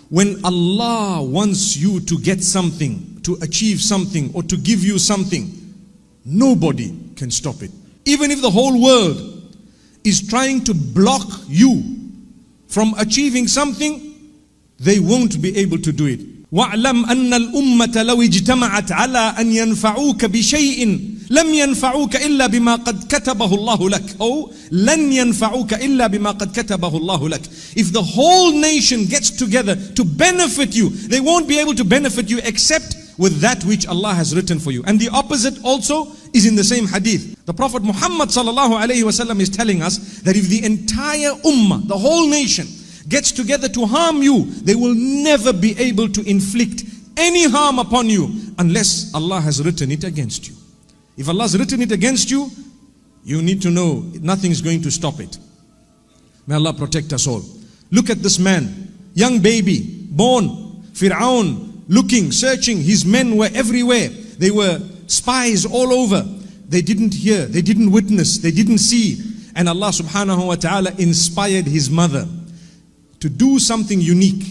When Allah wants you to get something, to achieve something, or to give you something, nobody can stop it. Even if the whole world is trying to block you from achieving something, they won't be able to do it. وَاعْلَمْ أَنَّ الْأُمَّةَ لَوْ اجْتَمَعَتْ عَلَىٰ أَنْ يَنْفَعُوكَ بِشَيْءٍ لَمْ يَنْفَعُوكَ إِلَّا بِمَا قَدْ كَتَبَهُ اللَّهُ لَكَ أو لَنْ يَنْفَعُوكَ إِلَّا بِمَا قَدْ كَتَبَهُ اللَّهُ لَكَ. If the whole nation gets together to benefit you, they won't be able to benefit you except with that which Allah has written for you. And the opposite also is in the same hadith. The Prophet Muhammad sallallahu alaihi wasallam is telling us that if the entire ummah, the whole nation, gets together to harm you, they will never be able to inflict any harm upon you unless Allah has written it against you. If Allah has written it against you, you need to know nothing is going to stop it. May Allah protect us all. Look at this man, young baby, born, Fir'aun, looking, searching. His men were everywhere. They were spies all over. They didn't hear, they didn't witness, they didn't see. And Allah subhanahu wa ta'ala inspired his mother to do something unique,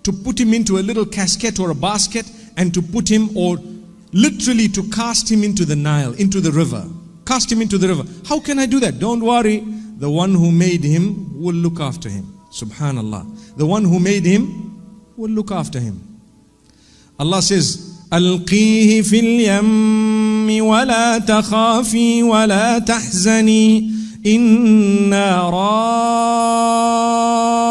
to put him into a little casket or a basket, and to put him, or literally to cast him into the Nile, into the river. Cast him into the river. How can I do that? Don't worry, the one who made him will look after him. Subhanallah. The one who made him will look after him. Allah says, ألقيه في اليم ولا تخافي ولا تحزني إنا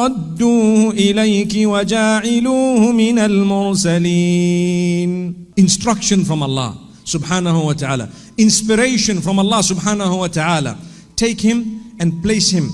رادوه إليك وجاعلوه من المرسلين. Instruction from Allah subhanahu wa ta'ala. Inspiration from Allah subhanahu wa ta'ala. Take him and place him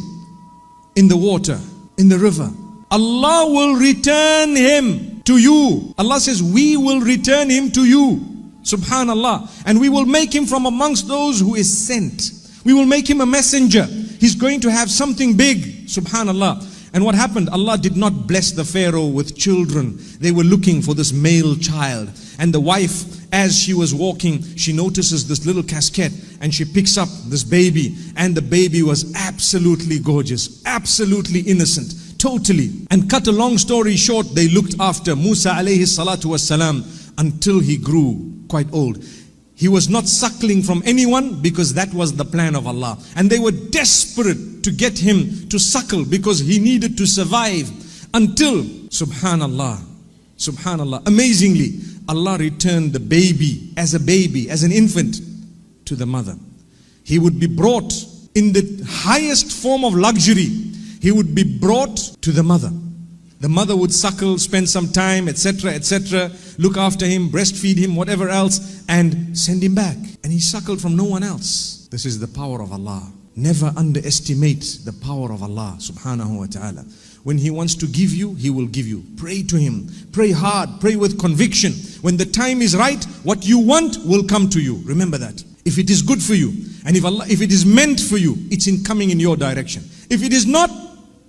in the water, in the river. Allah will return him to you. Allah says, we will return him to you. Subhanallah. And we will make him from amongst those who is sent. We will make him a messenger. He's going to have something big. Subhanallah. And what happened? Allah did not bless the Pharaoh with children. They were looking for this male child. And the wife, as she was walking, she notices this little casket and she picks up this baby. And the baby was absolutely gorgeous, absolutely innocent, totally. And cut a long story short, they looked after Musa alayhi salatu wassalam until he grew quite old. He was not suckling from anyone because that was the plan of Allah. And they were desperate to get him to suckle because he needed to survive until, subhanallah, subhanallah, amazingly, Allah returned the baby, as an infant, to the mother. He would be brought in the highest form of luxury. He would be brought to the mother. The mother would suckle, spend some time, etc., etc., look after him, breastfeed him, whatever else, and send him back. And he suckled from no one else. This is the power of Allah. Never underestimate the power of Allah subhanahu wa ta'ala. When He wants to give you, He will give you. Pray to Him. Pray hard. Pray with conviction. When the time is right, what you want will come to you. Remember that. If it is good for you, and if it is meant for you, it's coming in your direction. If it is not,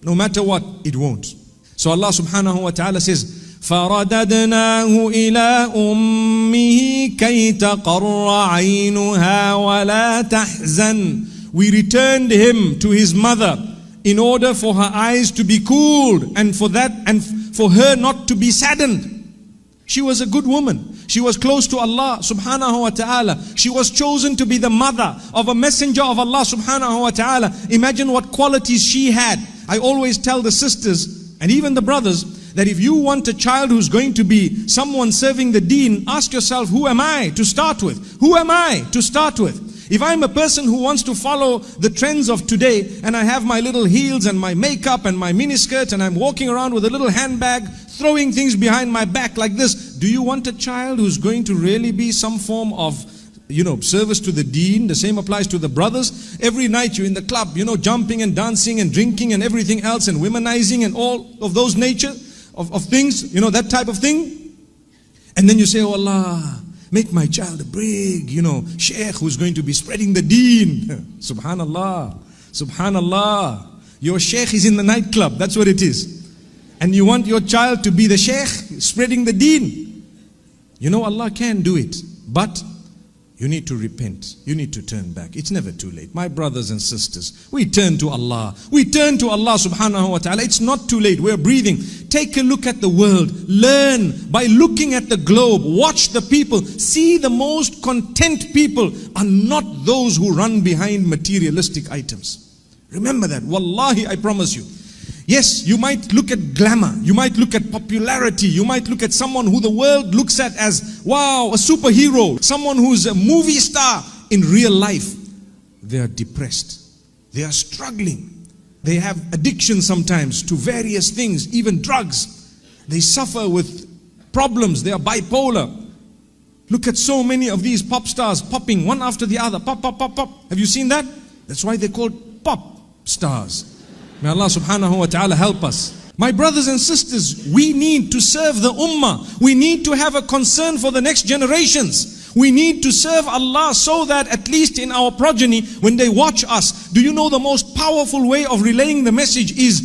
no matter what, it won't. So Allah subhanahu wa ta'ala says, فَرَدَدْنَاهُ إِلَىٰ أُمِّهِ كَيْ تَقَرَّ عَيْنُهَا وَلَا تَحْزَنْ. We returned him to his mother in order for her eyes to be cooled and for her not to be saddened. She was a good woman. She was close to Allah subhanahu wa ta'ala. She was chosen to be the mother of a messenger of Allah subhanahu wa ta'ala. Imagine what qualities she had. I always tell the sisters and even the brothers that if you want a child who's going to be someone serving the deen, ask yourself, who am I to start with? Who am I to start with? If I'm a person who wants to follow the trends of today and I have my little heels and my makeup and my miniskirt and I'm walking around with a little handbag, throwing things behind my back like this, do you want a child who's going to really be some form of, service to the deen? The same applies to the brothers. Every night you're in the club, jumping and dancing and drinking and everything else and womanizing and all of those nature of things, that type of thing. And then you say, oh Allah, make my child a big, sheikh who's going to be spreading the deen. Subhanallah, subhanallah. Your sheikh is in the nightclub, that's what it is. And you want your child to be the sheikh spreading the deen. Allah can do it, but you need to repent. You need to turn back. It's never too late. My brothers and sisters, we turn to Allah. We turn to Allah subhanahu wa ta'ala. It's not too late. We're breathing. Take a look at the world. Learn by looking at the globe. Watch the people. See, the most content people are not those who run behind materialistic items. Remember that. Wallahi, I promise you. Yes, you might look at glamour. You might look at popularity. You might look at someone who the world looks at as, wow, a superhero. Someone who's a movie star. In real life, they are depressed. They are struggling. They have addiction sometimes to various things, even drugs. They suffer with problems. They are bipolar. Look at so many of these pop stars popping one after the other. Pop, pop, pop, pop. Have you seen that? That's why they're called pop stars. May Allah subhanahu wa ta'ala help us. My brothers and sisters, we need to serve the ummah. We need to have a concern for the next generations. We need to serve Allah so that at least in our progeny, when they watch us, do you know the most powerful way of relaying the message is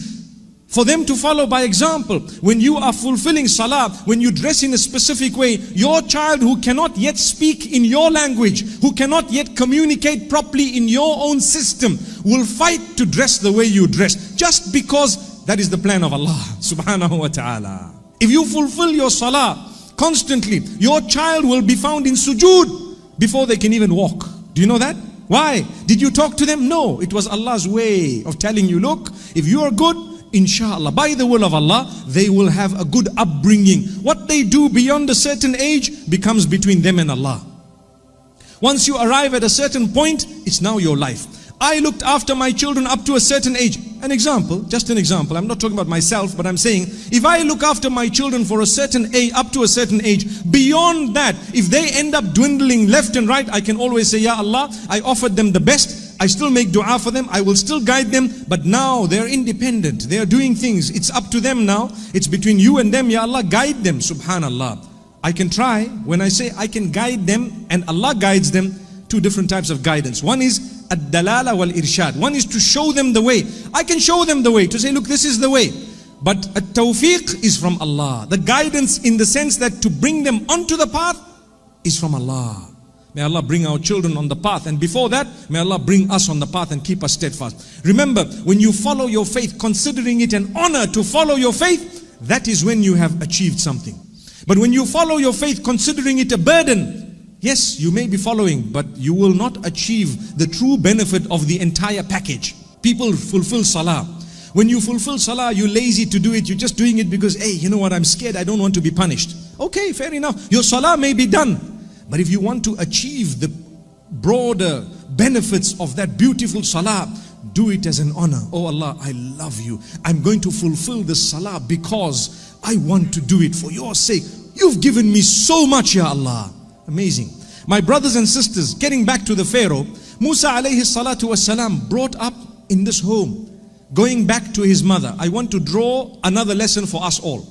for them to follow by example. When you are fulfilling salah, when you dress in a specific way, your child who cannot yet speak in your language, who cannot yet communicate properly in your own system, will fight to dress the way you dress, just because that is the plan of Allah subhanahu wa ta'ala. If you fulfill your salah constantly, your child will be found in sujood before they can even walk. Do you know that? Why? Did you talk to them? No, it was Allah's way of telling you, look, if you are good, inshallah, by the will of Allah, they will have a good upbringing. What they do beyond a certain age becomes between them and Allah. Once you arrive at a certain point, it's now your life. I looked after my children up to a certain age. An example, just an example. I'm not talking about myself, but I'm saying, if I look after my children for a certain age, up to a certain age, beyond that, if they end up dwindling left and right, I can always say, Ya Allah, I offered them the best. I still make dua for them. I will still guide them. But now they're independent. They are doing things. It's up to them now. It's between you and them. Ya Allah, guide them. Subhanallah. I can try. When I say I can guide them and Allah guides them, two different types of guidance. One is ad-dalala wal-irshad. One is to show them the way. I can show them the way, to say, look, this is the way. But at-tawfiq is from Allah. The guidance in the sense that to bring them onto the path is from Allah. May Allah bring our children on the path. And before that, may Allah bring us on the path and keep us steadfast. Remember, when you follow your faith, considering it an honor to follow your faith, that is when you have achieved something. But when you follow your faith, considering it a burden, yes, you may be following, but you will not achieve the true benefit of the entire package. People fulfill salah. When you fulfill salah, you're lazy to do it. You're just doing it because, hey, you know what, I'm scared. I don't want to be punished. Okay, fair enough. Your salah may be done. But if you want to achieve the broader benefits of that beautiful salah, do it as an honor. Oh Allah, I love you. I'm going to fulfill this salah because I want to do it for your sake. You've given me so much, Ya Allah. Amazing. My brothers and sisters, getting back to the Pharaoh, Musa alayhi salatu wasalam brought up in this home, going back to his mother. I want to draw another lesson for us all.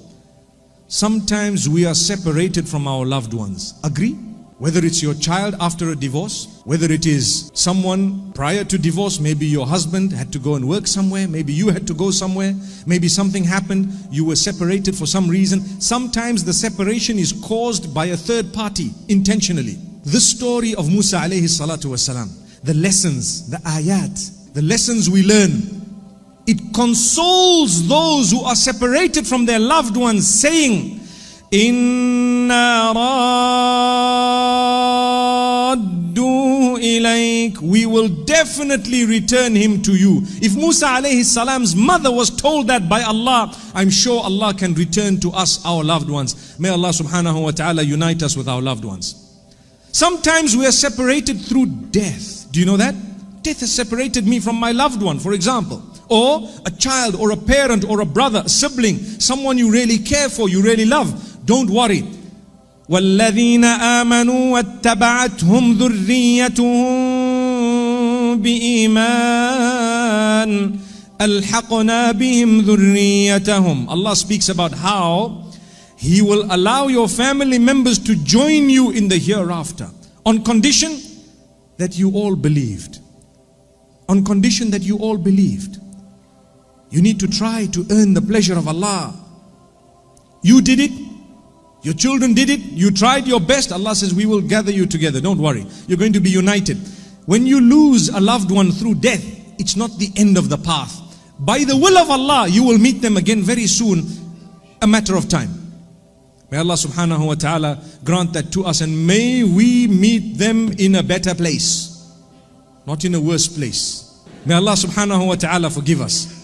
Sometimes we are separated from our loved ones. Agree? Whether it's your child after a divorce, whether it is someone prior to divorce, maybe your husband had to go and work somewhere, maybe you had to go somewhere, maybe something happened, you were separated for some reason. Sometimes the separation is caused by a third party, intentionally. This story of Musa alayhi salatu wasalam, the lessons, the ayat, the lessons we learn, it consoles those who are separated from their loved ones, saying, Inna raddu ilayk, we will definitely return him to you. If Musa alayhi salam's mother was told that by Allah, I'm sure Allah can return to us our loved ones. May Allah subhanahu wa ta'ala unite us with our loved ones. Sometimes we are separated through death. Do you know that? Death has separated me from my loved one, for example. Or a child or a parent or a brother, a sibling, someone you really care for, you really love. Don't worry. وَالَّذِينَ آمَنُوا وَاتَّبَعَتْهُمْ ذُرِّيَّتُهُم بِإِيمَانٍ أَلْحَقْنَا بِهِمْ ذُرِّيَّتَهُمْ. Allah speaks about how He will allow your family members to join you in the hereafter, on condition that you all believed. On condition that you all believed. You need to try to earn the pleasure of Allah. You did it. Your children did it. You tried your best. Allah says, we will gather you together. Don't worry. You're going to be united. When you lose a loved one through death, it's not the end of the path. By the will of Allah, you will meet them again very soon. a matter of time. May Allah subhanahu wa ta'ala grant that to us, and may we meet them in a better place, not in a worse place. May Allah subhanahu wa ta'ala forgive us.